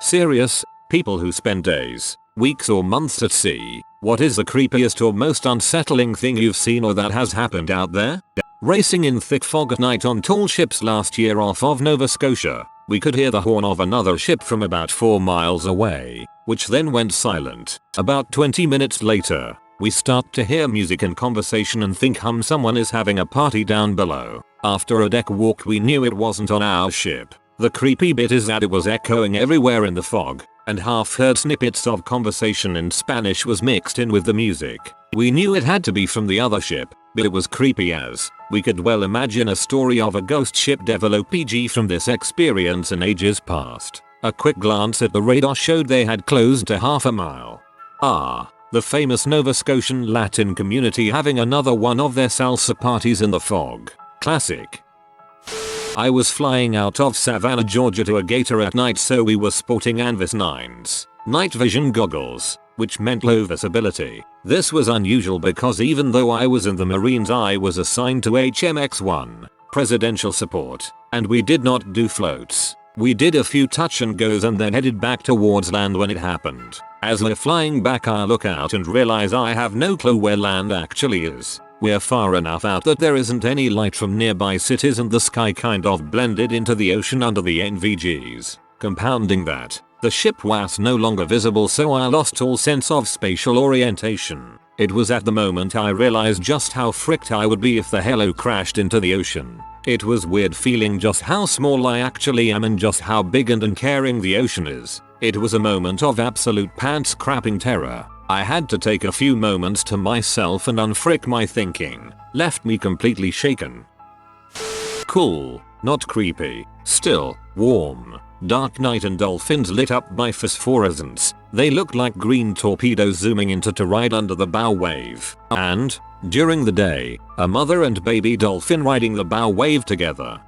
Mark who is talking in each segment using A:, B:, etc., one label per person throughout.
A: Serious, people who spend days, weeks or months at sea, what is the creepiest or most unsettling thing you've seen or that has happened out there? Racing in thick fog at night on tall ships last year off of Nova Scotia, we could hear the horn of another ship from about 4 miles away, which then went silent. About 20 minutes later, we start to hear music and conversation and think someone is having a party down below. After a deck walk we knew it wasn't on our ship. The creepy bit is that it was echoing everywhere in the fog, and half-heard snippets of conversation in Spanish was mixed in with the music. We knew it had to be from the other ship, but it was creepy as we could well imagine a story of a ghost ship developing from this experience in ages past. A quick glance at the radar showed they had closed to half a mile. The famous Nova Scotian Latin community having another one of their salsa parties in the fog. Classic. I was flying out of Savannah, Georgia to a gator at night, so we were sporting Anvis 9's night vision goggles, which meant low visibility. This was unusual because even though I was in the Marines, I was assigned to HMX-1, presidential support, and we did not do floats. We did a few touch and goes and then headed back towards land when it happened. As we're flying back, I look out and realize I have no clue where land actually is. We're far enough out that there isn't any light from nearby cities and the sky kind of blended into the ocean under the NVGs. Compounding that, the ship was no longer visible, so I lost all sense of spatial orientation. It was at the moment I realized just how fricked I would be if the helo crashed into the ocean. It was weird feeling just how small I actually am and just how big and uncaring the ocean is. It was a moment of absolute pants crapping terror. I had to take a few moments to myself and unfrick my thinking. Left me completely shaken. Cool, not creepy. Still, warm. Dark night and dolphins lit up by phosphorescence. They looked like green torpedoes zooming into to ride under the bow wave. And, during the day, a mother and baby dolphin riding the bow wave together.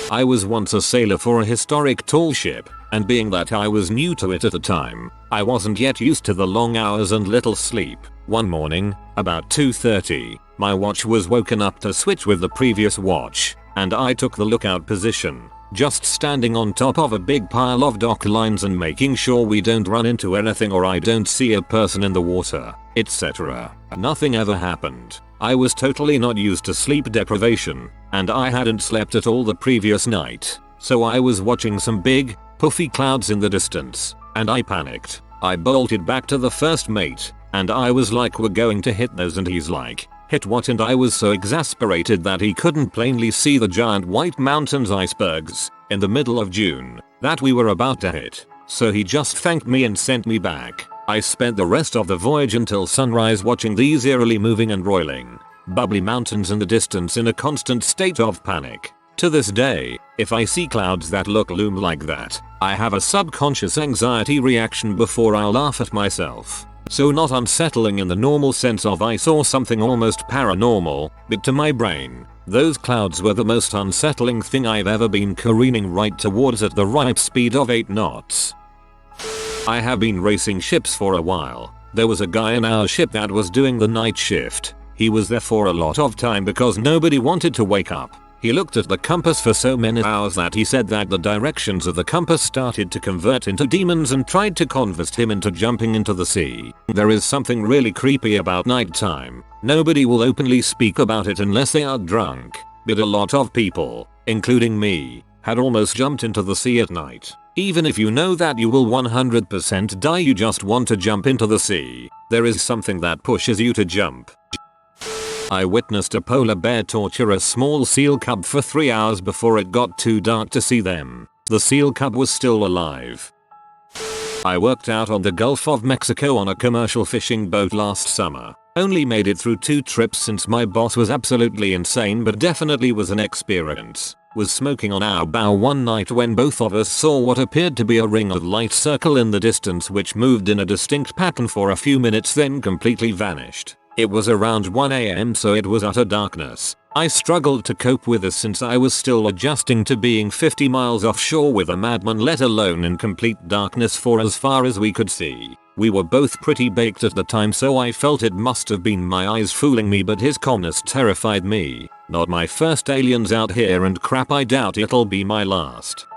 A: I was once a sailor for a historic tall ship, and being that I was new to it at the time, I wasn't yet used to the long hours and little sleep. One morning, about 2:30, my watch was woken up to switch with the previous watch, and I took the lookout position, just standing on top of a big pile of dock lines and making sure we don't run into anything or I don't see a person in the water, etc. Nothing ever happened. I was totally not used to sleep deprivation, and I hadn't slept at all the previous night, so I was watching some big, puffy clouds in the distance, and I panicked. I bolted back to the first mate, and I was like, we're going to hit those, and he's like, hit what? And I was so exasperated that he couldn't plainly see the giant white mountains icebergs in the middle of June that we were about to hit, so he just thanked me and sent me back. I spent the rest of the voyage until sunrise watching these eerily moving and roiling, bubbly mountains in the distance in a constant state of panic. To this day, if I see clouds that loom like that, I have a subconscious anxiety reaction before I'll laugh at myself. So not unsettling in the normal sense of I saw something almost paranormal, but to my brain, those clouds were the most unsettling thing I've ever been careening right towards at the ripe speed of 8 knots. I have been racing ships for a while. There was a guy in our ship that was doing the night shift. He was there for a lot of time because nobody wanted to wake up. He looked at the compass for so many hours that he said that the directions of the compass started to convert into demons and tried to convert him into jumping into the sea. There is something really creepy about nighttime. Nobody will openly speak about it unless they are drunk, but a lot of people, including me, had almost jumped into the sea at night. Even if you know that you will 100% die, you just want to jump into the sea. There is something that pushes you to jump. I witnessed a polar bear torture a small seal cub for 3 hours before it got too dark to see them. The seal cub was still alive. I worked out on the Gulf of Mexico on a commercial fishing boat last summer. Only made it through 2 trips since my boss was absolutely insane, but definitely was an experience. Was smoking on our bow one night when both of us saw what appeared to be a ring of light circle in the distance which moved in a distinct pattern for a few minutes then completely vanished. It was around 1 AM, so it was utter darkness. I struggled to cope with this since I was still adjusting to being 50 miles offshore with a madman, let alone in complete darkness for as far as we could see. We were both pretty baked at the time, so I felt it must have been my eyes fooling me, but his calmness terrified me. Not my first aliens out here, and crap, I doubt it'll be my last.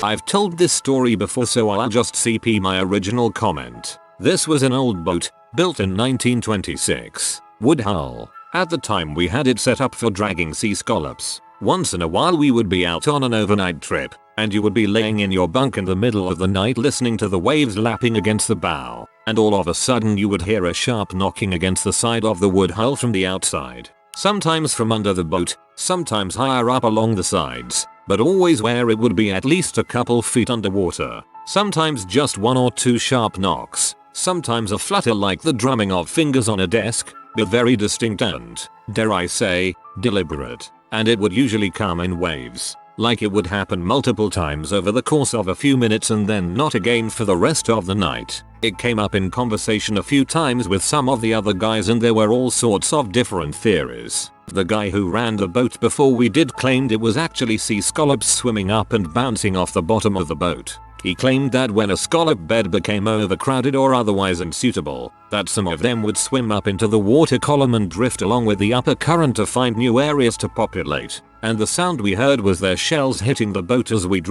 A: I've told this story before, so I'll just CP my original comment. This was an old boat, built in 1926. Wood hull. At the time we had it set up for dragging sea scallops. Once in a while we would be out on an overnight trip, and you would be laying in your bunk in the middle of the night listening to the waves lapping against the bow, and all of a sudden you would hear a sharp knocking against the side of the wood hull from the outside. Sometimes from under the boat, sometimes higher up along the sides, but always where it would be at least a couple feet underwater. Sometimes just one or two sharp knocks, sometimes a flutter like the drumming of fingers on a desk, but very distinct and, dare I say, deliberate. And it would usually come in waves. Like it would happen multiple times over the course of a few minutes and then not again for the rest of the night. It came up in conversation a few times with some of the other guys and there were all sorts of different theories. The guy who ran the boat before we did claimed it was actually sea scallops swimming up and bouncing off the bottom of the boat. He claimed that when a scallop bed became overcrowded or otherwise unsuitable, that some of them would swim up into the water column and drift along with the upper current to find new areas to populate. And the sound we heard was their shells hitting the boat as we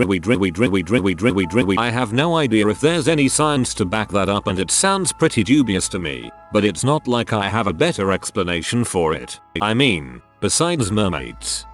A: I have no idea if there's any science to back that up and it sounds pretty dubious to me, but it's not like I have a better explanation for it. I mean, besides mermaids.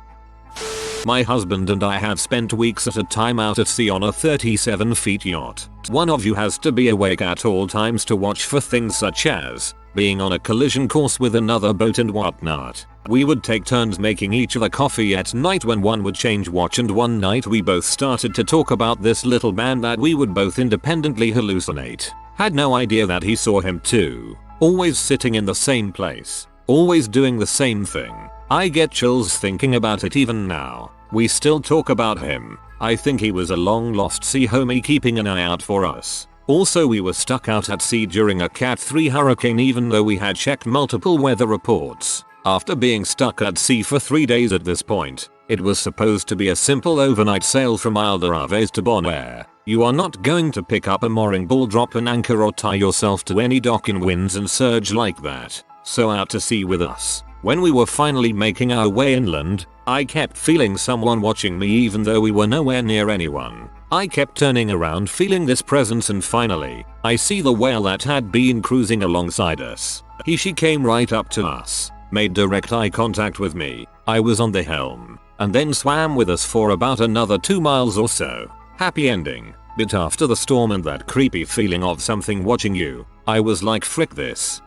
A: My husband and I have spent weeks at a time out at sea on a 37 feet yacht. One of you has to be awake at all times to watch for things such as being on a collision course with another boat and whatnot. We would take turns making each other coffee at night when one would change watch, and one night we both started to talk about this little man that we would both independently hallucinate. Had no idea that he saw him too. Always sitting in the same place. Always doing the same thing. I get chills thinking about it even now. We still talk about him. I think he was a long lost sea homie keeping an eye out for us. Also, we were stuck out at sea during a Cat 3 hurricane even though we had checked multiple weather reports. After being stuck at sea for 3 days at this point, it was supposed to be a simple overnight sail from Isle de Raves to Bonaire. You are not going to pick up a mooring ball, drop an anchor or tie yourself to any dock in winds and surge like that. So out to sea with us. When we were finally making our way inland, I kept feeling someone watching me even though we were nowhere near anyone. I kept turning around feeling this presence, and finally, I see the whale that had been cruising alongside us. She came right up to us, made direct eye contact with me, I was on the helm, and then swam with us for about another 2 miles or so. Happy ending. But after the storm and that creepy feeling of something watching you, I was like, frick this.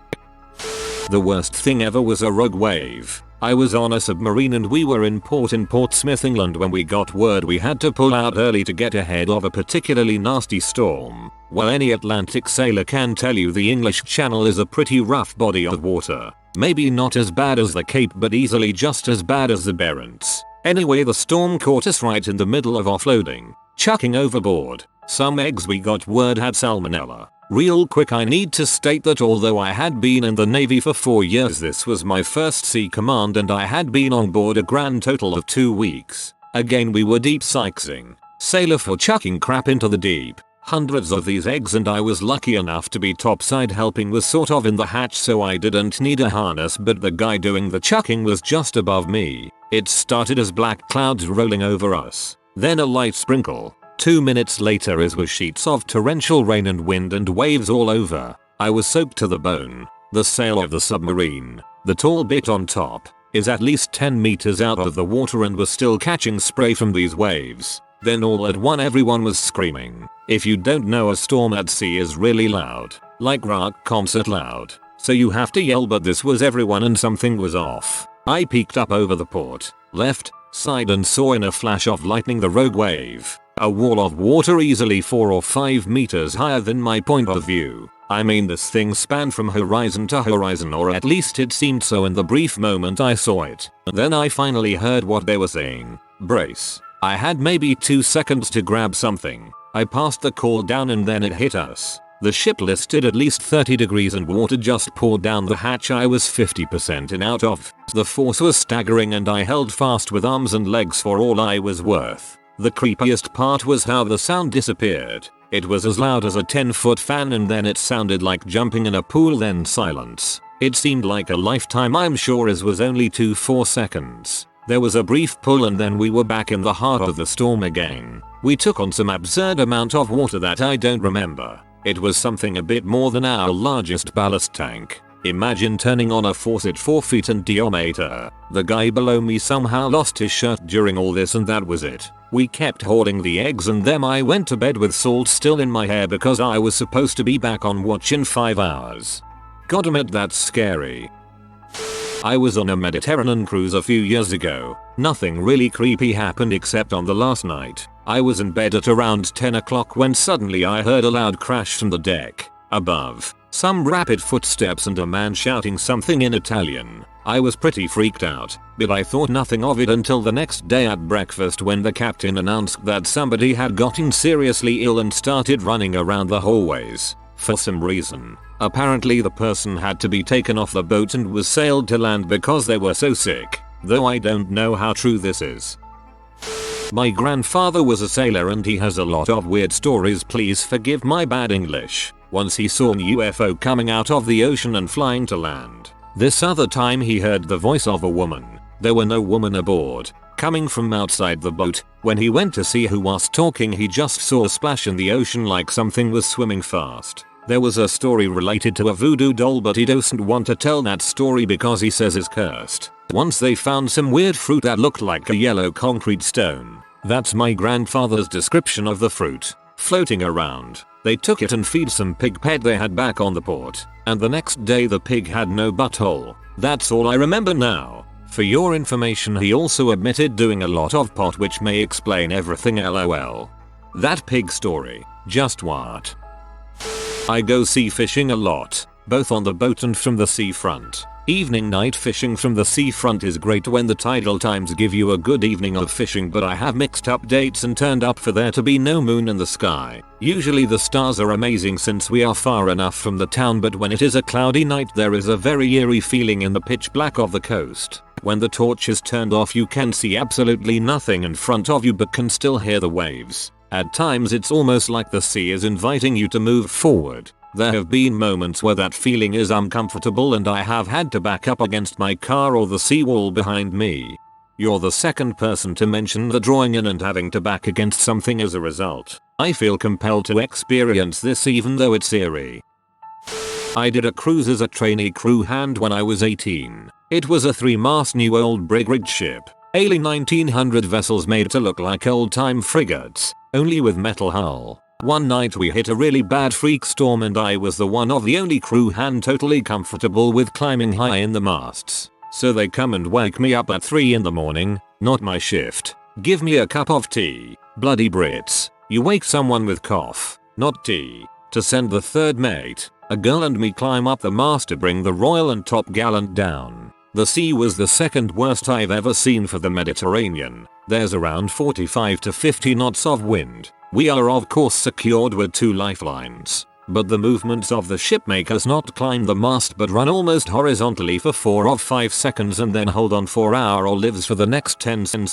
A: The worst thing ever was a rogue wave. I was on a submarine and we were in Portsmouth, England when we got word we had to pull out early to get ahead of a particularly nasty storm. Well, any Atlantic sailor can tell you the English Channel is a pretty rough body of water. Maybe not as bad as the Cape, but easily just as bad as the Barents. Anyway, the storm caught us right in the middle of offloading, chucking overboard some eggs we got word had salmonella. Real quick, I need to state that although I had been in the Navy for 4 years, this was my first sea command and I had been on board a grand total of 2 weeks. Again, we were deep sixing, sailor for chucking crap into the deep. Hundreds of these eggs, and I was lucky enough to be topside helping was sort of in the hatch, so I didn't need a harness, but the guy doing the chucking was just above me. It started as black clouds rolling over us, then a light sprinkle. 2 minutes later it was sheets of torrential rain and wind and waves all over. I was soaked to the bone. The sail of the submarine, the tall bit on top, is at least 10 meters out of the water and was still catching spray from these waves. Then all at once everyone was screaming. If you don't know, a storm at sea is really loud, like rock concert loud. So you have to yell, but this was everyone and something was off. I peeked up over the port, left side and saw in a flash of lightning the rogue wave. A wall of water easily 4 or 5 meters higher than my point of view. I mean, this thing spanned from horizon to horizon, or at least it seemed so in the brief moment I saw it. Then I finally heard what they were saying. Brace. I had maybe 2 seconds to grab something. I passed the call down and then it hit us. The ship listed at least 30 degrees and water just poured down the hatch I was 50% in out of. The force was staggering and I held fast with arms and legs for all I was worth. The creepiest part was how the sound disappeared. It was as loud as a 10-foot fan and then it sounded like jumping in a pool, then silence. It seemed like a lifetime. I'm sure it was only 2-4 seconds. There was a brief pull and then we were back in the heart of the storm again. We took on some absurd amount of water that I don't remember. It was something a bit more than our largest ballast tank. Imagine turning on a faucet 4 feet in diameter. The guy below me somehow lost his shirt during all this and that was it. We kept hoarding the eggs and then I went to bed with salt still in my hair because I was supposed to be back on watch in 5 hours. Gotta admit that's scary. I was on a Mediterranean cruise a few years ago. Nothing really creepy happened except on the last night. I was in bed at around 10 o'clock when suddenly I heard a loud crash from the deck above. Some rapid footsteps and a man shouting something in Italian. I was pretty freaked out, but I thought nothing of it until the next day at breakfast when the captain announced that somebody had gotten seriously ill and started running around the hallways. For some reason. Apparently the person had to be taken off the boat and was sailed to land because they were so sick, though I don't know how true this is. My grandfather was a sailor and he has a lot of weird stories, please forgive my bad English. Once he saw a UFO coming out of the ocean and flying to land. This other time he heard the voice of a woman. There were no women aboard. Coming from outside the boat, when he went to see who was talking he just saw a splash in the ocean like something was swimming fast. There was a story related to a voodoo doll but he doesn't want to tell that story because he says it's cursed. Once they found some weird fruit that looked like a yellow concrete stone. That's my grandfather's description of the fruit. Floating around. They took it and feed some pig pet they had back on the port. And the next day the pig had no butthole. That's all I remember now. For your information he also admitted doing a lot of pot which may explain everything lol. That pig story. Just what? I go sea fishing a lot. Both on the boat and from the seafront. Evening night fishing from the seafront is great when the tidal times give you a good evening of fishing, but I have mixed up dates and turned up for there to be no moon in the sky. Usually the stars are amazing since we are far enough from the town, but when it is a cloudy night there is a very eerie feeling in the pitch black of the coast. When the torch is turned off you can see absolutely nothing in front of you but can still hear the waves. At times it's almost like the sea is inviting you to move forward. There have been moments where that feeling is uncomfortable and I have had to back up against my car or the seawall behind me. You're the second person to mention the drawing in and having to back against something as a result. I feel compelled to experience this even though it's eerie. I did a cruise as a trainee crew hand when I was 18. It was a 3-mast new old brig ship. Early 1900 vessels made to look like old-time frigates, only with metal hull. One night we hit a really bad freak storm and I was the one of the only crew hand totally comfortable with climbing high in the masts. So they come and wake me up at 3 in the morning, not my shift. Give me a cup of tea. Bloody Brits. You wake someone with cough, not tea. To send the third mate, a girl and me climb up the mast to bring the royal and top gallant down. The sea was the second worst I've ever seen for the Mediterranean. There's around 45 to 50 knots of wind. We are of course secured with 2 lifelines, but the movements of the ship make us not climb the mast but run almost horizontally for 4 or 5 seconds and then hold on for our lives for the next 10 the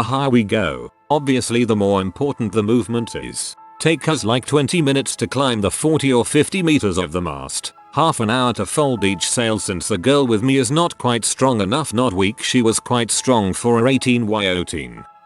A: higher we go. Obviously the more important the movement is. Take us like 20 minutes to climb the 40 or 50 meters of the mast. Half an hour to fold each sail since the girl with me is not quite strong enough, not weak, she was quite strong for her 18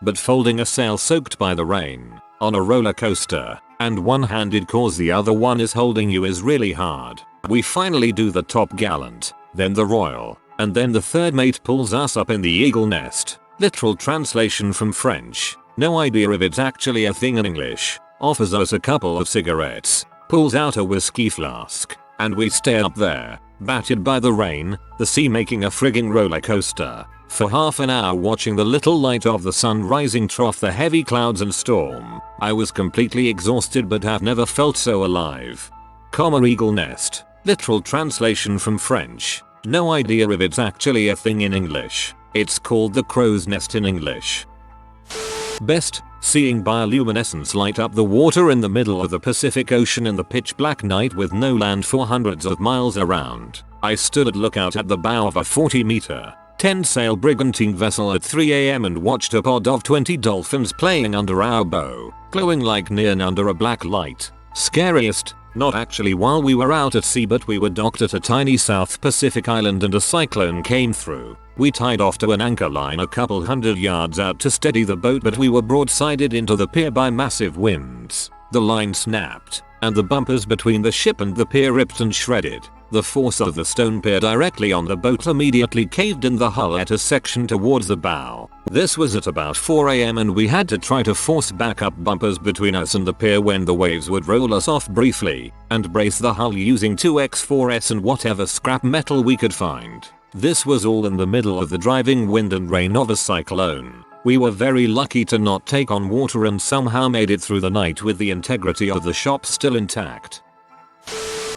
A: but folding a sail soaked by the rain, on a roller coaster, and one-handed cause the other one is holding you is really hard. We finally do the top gallant, then the royal, and then the third mate pulls us up in the eagle nest. Literal translation from French, no idea if it's actually a thing in English, offers us a couple of cigarettes, pulls out a whiskey flask, and we stay up there, battered by the rain, the sea making a frigging roller coaster. For half an hour watching the little light of the sun rising trough the heavy clouds and storm. I was completely exhausted but have never felt so alive. Eagle nest. Literal translation from French. No idea if it's actually a thing in English. It's called the crow's nest in English. Best, seeing bioluminescence light up the water in the middle of the Pacific Ocean in the pitch black night with no land for hundreds of miles around. I stood at lookout at the bow of a 40-meter 10-sail brigantine vessel at 3 AM and watched a pod of 20 dolphins playing under our bow, glowing like neon under a black light. Scariest, Not actually while we were out at sea, but we were docked at a tiny South Pacific island and a cyclone came through. We tied off to an anchor line a couple hundred yards out to steady the boat, but we were broadsided into the pier by massive winds. The line snapped, and the bumpers between the ship and the pier ripped and shredded. The force of the stone pier directly on the boat immediately caved in the hull at a section towards the bow. This was at about 4 AM and we had to try to force back up bumpers between us and the pier when the waves would roll us off briefly, and brace the hull using 2x4s and whatever scrap metal we could find. This was all in the middle of the driving wind and rain of a cyclone. We were very lucky to not take on water and somehow made it through the night with the integrity of the shop still intact.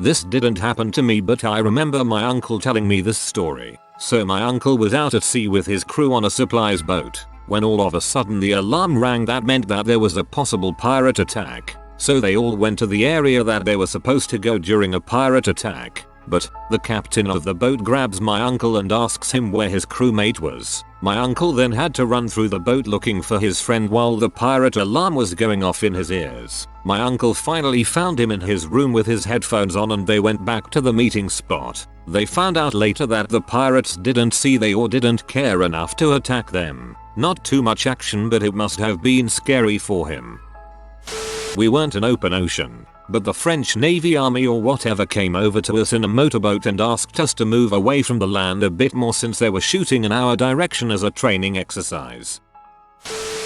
A: This didn't happen to me, but I remember my uncle telling me this story. So my uncle was out at sea with his crew on a supplies boat, when all of a sudden the alarm rang that meant that there was a possible pirate attack. So they all went to the area that they were supposed to go during a pirate attack. But the captain of the boat grabs my uncle and asks him where his crewmate was. My uncle then had to run through the boat looking for his friend while the pirate alarm was going off in his ears. My uncle finally found him in his room with his headphones on and they went back to the meeting spot. They found out later that the pirates didn't see they or didn't care enough to attack them. Not too much action, but it must have been scary for him. We weren't in open ocean, but the French Navy Army or whatever came over to us in a motorboat and asked us to move away from the land a bit more since they were shooting in our direction as a training exercise.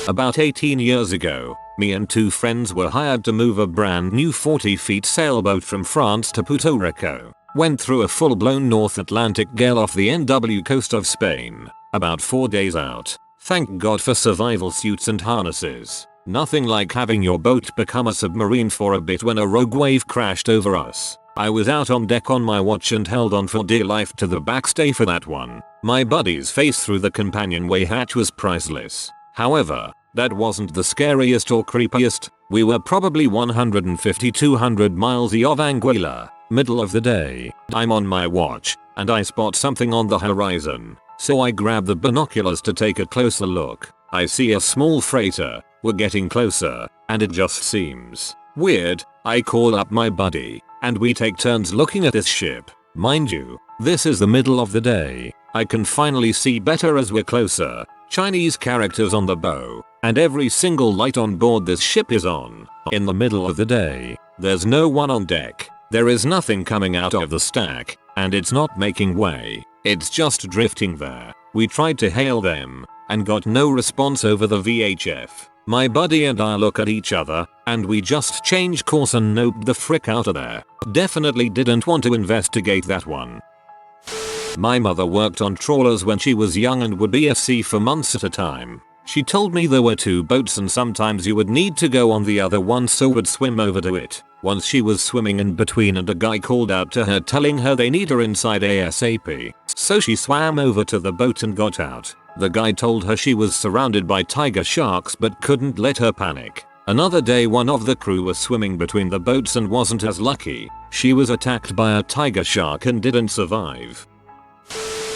A: About 18 years ago, me and two friends were hired to move a brand new 40 feet sailboat from France to Puerto Rico. Went through a full-blown North Atlantic gale off the NW coast of Spain. About 4 days out. Thank God for survival suits and harnesses. Nothing like having your boat become a submarine for a bit when a rogue wave crashed over us. I was out on deck on my watch and held on for dear life to the backstay for that one. My buddy's face through the companionway hatch was priceless. However, that wasn't the scariest or creepiest. We were probably 150-200 miles of Anguilla, middle of the day. I'm on my watch, and I spot something on the horizon. So I grab the binoculars to take a closer look. I see a small freighter. We're getting closer, and it just seems weird. I call up my buddy, and we take turns looking at this ship. Mind you, this is the middle of the day. I can finally see better as we're closer. Chinese characters on the bow, and every single light on board this ship is on. In the middle of the day, there's no one on deck. There is nothing coming out of the stack, and it's not making way. It's just drifting there. We tried to hail them, and got no response over the VHF. My buddy and I look at each other, and we just change course and noped the frick out of there. Definitely didn't want to investigate that one. My mother worked on trawlers when she was young and would be at sea for months at a time. She told me there were two boats and sometimes you would need to go on the other one, so would swim over to it. Once she was swimming in between and a guy called out to her telling her they need her inside ASAP. So she swam over to the boat and got out. The guy told her she was surrounded by tiger sharks but couldn't let her panic. Another day one of the crew was swimming between the boats and wasn't as lucky. She was attacked by a tiger shark and didn't survive.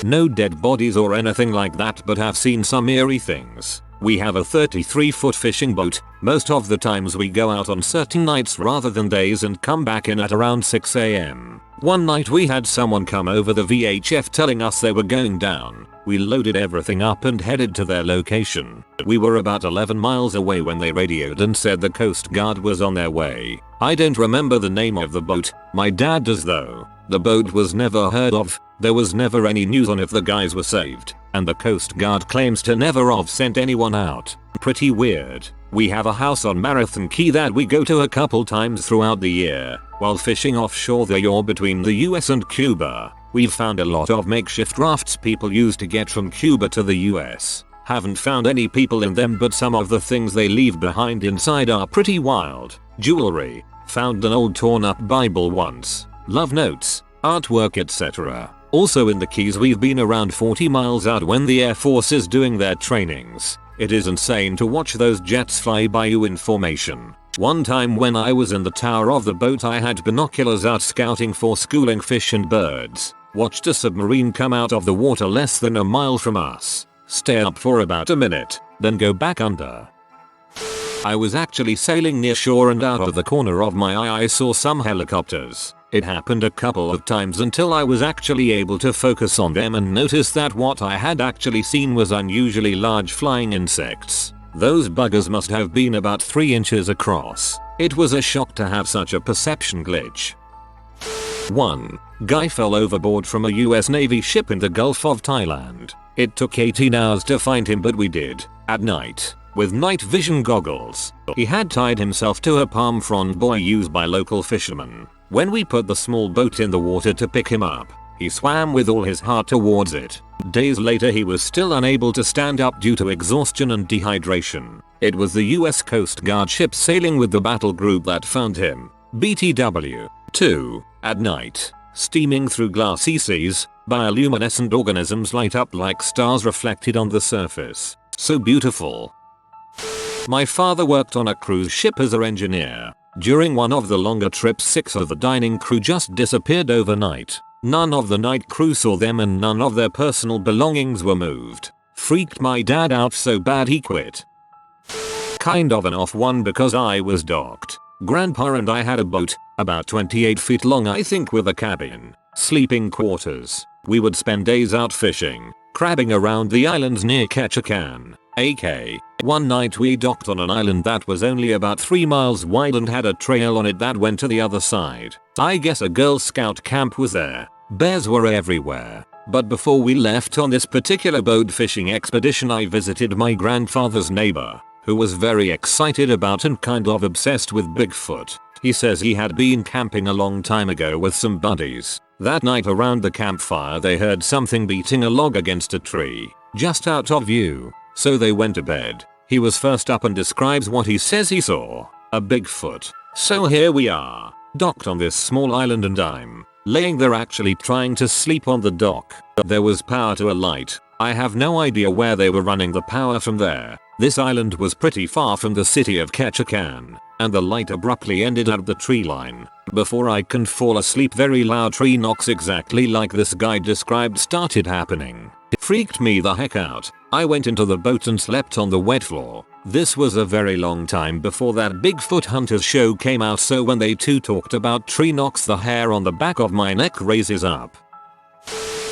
A: No dead bodies or anything like that, but have seen some eerie things. We have a 33-foot fishing boat. Most of the times we go out on certain nights rather than days and come back in at around 6 AM. One night we had someone come over the VHF telling us they were going down. We loaded everything up and headed to their location. We were about 11 miles away when they radioed and said the Coast Guard was on their way. I don't remember the name of the boat. My dad does though. The boat was never heard of. There was never any news on if the guys were saved. And the Coast Guard claims to never have sent anyone out. Pretty weird. We have a house on Marathon Key that we go to a couple times throughout the year. While fishing offshore the yacht between the US and Cuba, we've found a lot of makeshift rafts people use to get from Cuba to the US. Haven't found any people in them, but some of the things they leave behind inside are pretty wild. Jewelry. Found an old torn up Bible once. Love notes, artwork, etc. Also in the Keys we've been around 40 miles out when the Air Force is doing their trainings. It is insane to watch those jets fly by you in formation. One time when I was in the tower of the boat I had binoculars out scouting for schooling fish and birds. Watched a submarine come out of the water less than a mile from us. Stay up for about a minute, then go back under. I was actually sailing near shore and out of the corner of my eye I saw some helicopters. It happened a couple of times until I was actually able to focus on them and notice that what I had actually seen was unusually large flying insects. Those buggers must have been about 3 inches across. It was a shock to have such a perception glitch. 1. Guy fell overboard from a US Navy ship in the Gulf of Thailand. It took 18 hours to find him, but we did. At night. With night vision goggles. He had tied himself to a palm frond buoy used by local fishermen. When we put the small boat in the water to pick him up, he swam with all his heart towards it. Days later he was still unable to stand up due to exhaustion and dehydration. It was the US Coast Guard ship sailing with the battle group that found him. BTW. 2. At night. Steaming through glassy seas, bioluminescent organisms light up like stars reflected on the surface. So beautiful. My father worked on a cruise ship as an engineer. During one of the longer trips 6 of the dining crew just disappeared overnight. None of the night crew saw them and none of their personal belongings were moved. Freaked my dad out so bad he quit. Kind of an off one because I was docked. Grandpa and I had a boat, about 28 feet long I think, with a cabin, sleeping quarters. We would spend days out fishing, crabbing around the islands near Ketchikan. One night we docked on an island that was only about 3 miles wide and had a trail on it that went to the other side. I guess a Girl Scout camp was there. Bears were everywhere. But before we left on this particular boat fishing expedition I visited my grandfather's neighbor, who was very excited about and kind of obsessed with Bigfoot. He says he had been camping a long time ago with some buddies. That night around the campfire they heard something beating a log against a tree, just out of view. So they went to bed. He was first up and describes what he says he saw. A Bigfoot. So here we are, docked on this small island and I'm laying there actually trying to sleep on the dock. There was power to a light. I have no idea where they were running the power from there. This island was pretty far from the city of Ketchikan, and the light abruptly ended at the tree line. Before I can fall asleep very loud tree knocks exactly like this guy described started happening. It freaked me the heck out. I went into the boat and slept on the wet floor. This was a very long time before that Bigfoot Hunters show came out, so when they too talked about tree knocks the hair on the back of my neck raises up.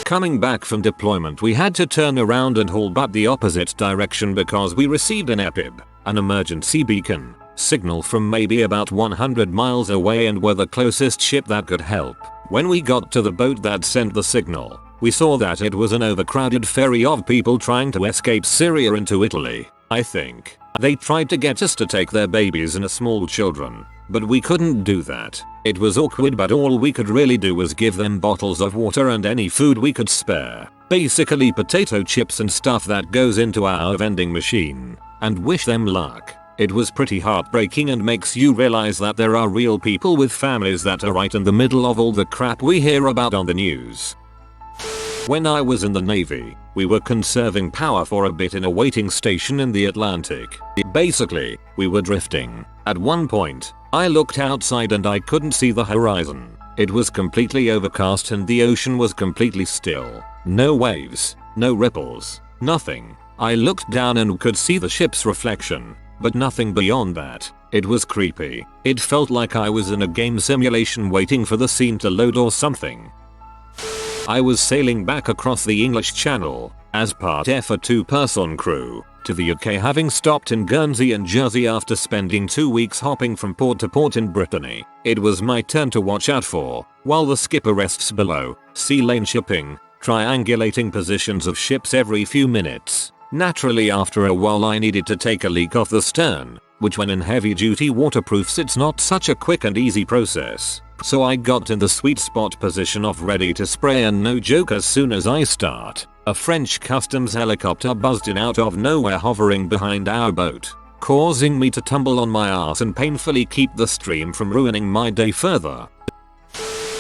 A: Coming back from deployment we had to turn around and haul butt the opposite direction because we received an EPIB, an emergency beacon, signal from maybe about 100 miles away and were the closest ship that could help. When we got to the boat that sent the signal, we saw that it was an overcrowded ferry of people trying to escape Syria into Italy, I think. They tried to get us to take their babies and small children, but we couldn't do that. It was awkward, but all we could really do was give them bottles of water and any food we could spare. Basically potato chips and stuff that goes into our vending machine, and wish them luck. It was pretty heartbreaking and makes you realize that there are real people with families that are right in the middle of all the crap we hear about on the news. When I was in the Navy, we were conserving power for a bit in a waiting station in the Atlantic. Basically, we were drifting. At one point, I looked outside and I couldn't see the horizon. It was completely overcast and the ocean was completely still. No waves, no ripples, nothing. I looked down and could see the ship's reflection, but nothing beyond that. It was creepy. It felt like I was in a game simulation waiting for the scene to load or something. I was sailing back across the English Channel, as part of a 2-person crew, to the UK, having stopped in Guernsey and Jersey after spending 2 weeks hopping from port to port in Brittany. It was my turn to watch out for, while the skipper rests below, sea lane shipping, triangulating positions of ships every few minutes. Naturally after a while I needed to take a leak off the stern, which when in heavy duty waterproofs it's not such a quick and easy process. So I got in the sweet spot position of ready to spray, and no joke, as soon as I start, a French customs helicopter buzzed in out of nowhere hovering behind our boat, causing me to tumble on my ass and painfully keep the stream from ruining my day further.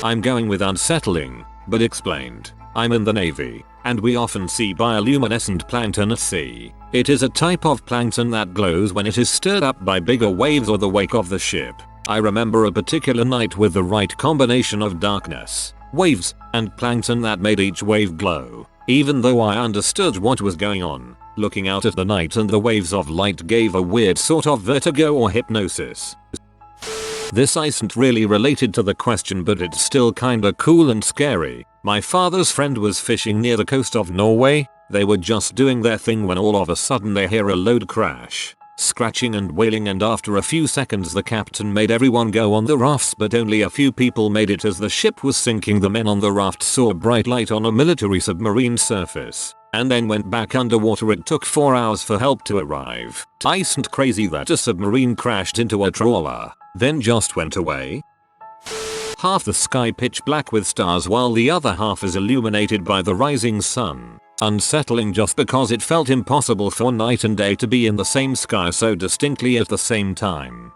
A: I'm going with unsettling, but explained. I'm in the Navy, and we often see bioluminescent plankton at sea. It is a type of plankton that glows when it is stirred up by bigger waves or the wake of the ship. I remember a particular night with the right combination of darkness, waves, and plankton that made each wave glow. Even though I understood what was going on, looking out at the night and the waves of light gave a weird sort of vertigo or hypnosis. This isn't really related to the question, but it's still kinda cool and scary. My father's friend was fishing near the coast of Norway. They were just doing their thing when all of a sudden they hear a load crash, scratching and wailing, and after a few seconds the captain made everyone go on the rafts, but only a few people made it as the ship was sinking. The men on the raft saw a bright light on a military submarine surface and then went back underwater. It took 4 hours for help to arrive. Isn't crazy that a submarine crashed into a trawler, then just went away? Half the sky pitch black with stars while the other half is illuminated by the rising sun. Unsettling just because it felt impossible for night and day to be in the same sky so distinctly at the same time.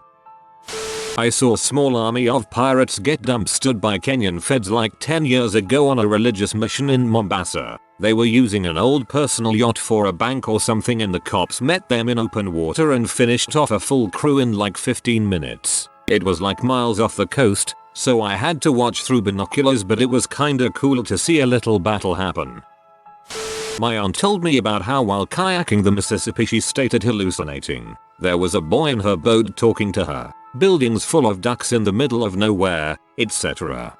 A: I saw a small army of pirates get dumpstered by Kenyan feds like 10 years ago on a religious mission in Mombasa. They were using an old personal yacht for a bank or something, and the cops met them in open water and finished off a full crew in like 15 minutes. It was like miles off the coast, so I had to watch through binoculars, but it was kinda cool to see a little battle happen. My aunt told me about how while kayaking the Mississippi she started hallucinating. There was a boy in her boat talking to her, buildings full of ducks in the middle of nowhere, etc.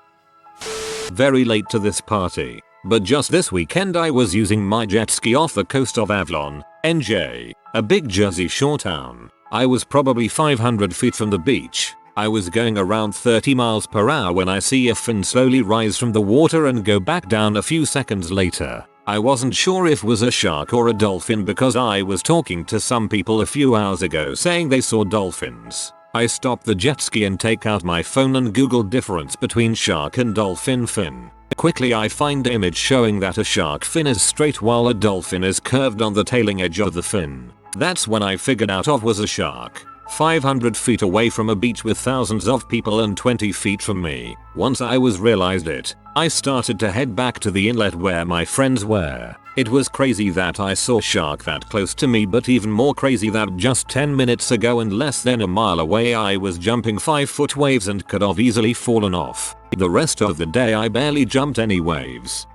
A: Very late to this party, but just this weekend I was using my jet ski off the coast of Avalon, NJ, a big Jersey Shore town. I was probably 500 feet from the beach. I was going around 30 miles per hour when I see a fin slowly rise from the water and go back down a few seconds later. I wasn't sure if it was a shark or a dolphin because I was talking to some people a few hours ago saying they saw dolphins. I stopped the jet ski and take out my phone and googled difference between shark and dolphin fin. Quickly I find image showing that a shark fin is straight while a dolphin is curved on the tailing edge of the fin. That's when I figured out it was a shark. 500 feet away from a beach with thousands of people and 20 feet from me. Once I realized it, I started to head back to the inlet where my friends were. It was crazy that I saw a shark that close to me, but even more crazy that just 10 minutes ago and less than a mile away I was jumping 5-foot waves and could have easily fallen off. The rest of the day I barely jumped any waves.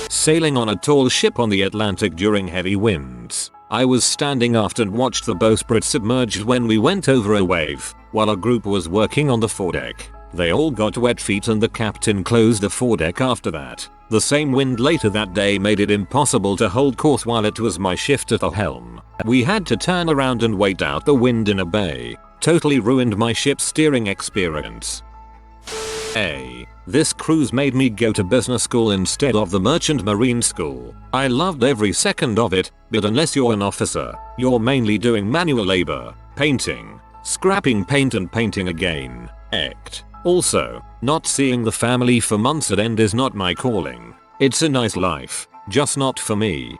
A: Sailing on a tall ship on the Atlantic during heavy winds. I was standing aft and watched the bowsprit submerged when we went over a wave, while a group was working on the foredeck. They all got wet feet and the captain closed the foredeck after that. The same wind later that day made it impossible to hold course while it was my shift at the helm. We had to turn around and wait out the wind in a bay. Totally ruined my ship's steering experience. This cruise made me go to business school instead of the merchant marine school. I loved every second of it, but unless you're an officer, you're mainly doing manual labor, painting, scrapping paint and painting again. Also, not seeing the family for months at end is not my calling. It's a nice life, just not for me.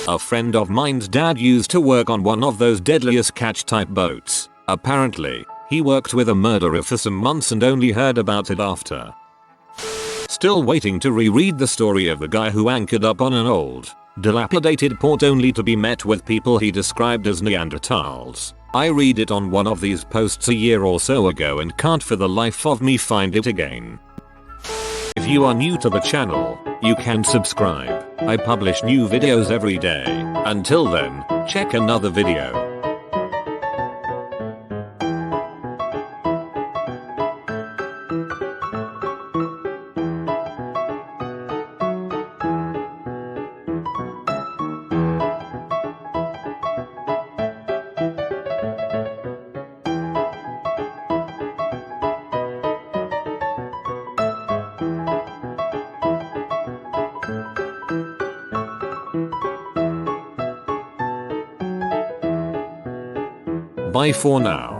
A: A friend of mine's dad used to work on one of those deadliest catch type boats. Apparently, he worked with a murderer for some months and only heard about it after. Still waiting to reread the story of the guy who anchored up on an old, dilapidated port only to be met with people he described as Neanderthals. I read it on one of these posts a year or so ago and can't for the life of me find it again. If you are new to the channel, you can subscribe. I publish new videos every day. Until then, check another video. Bye for now.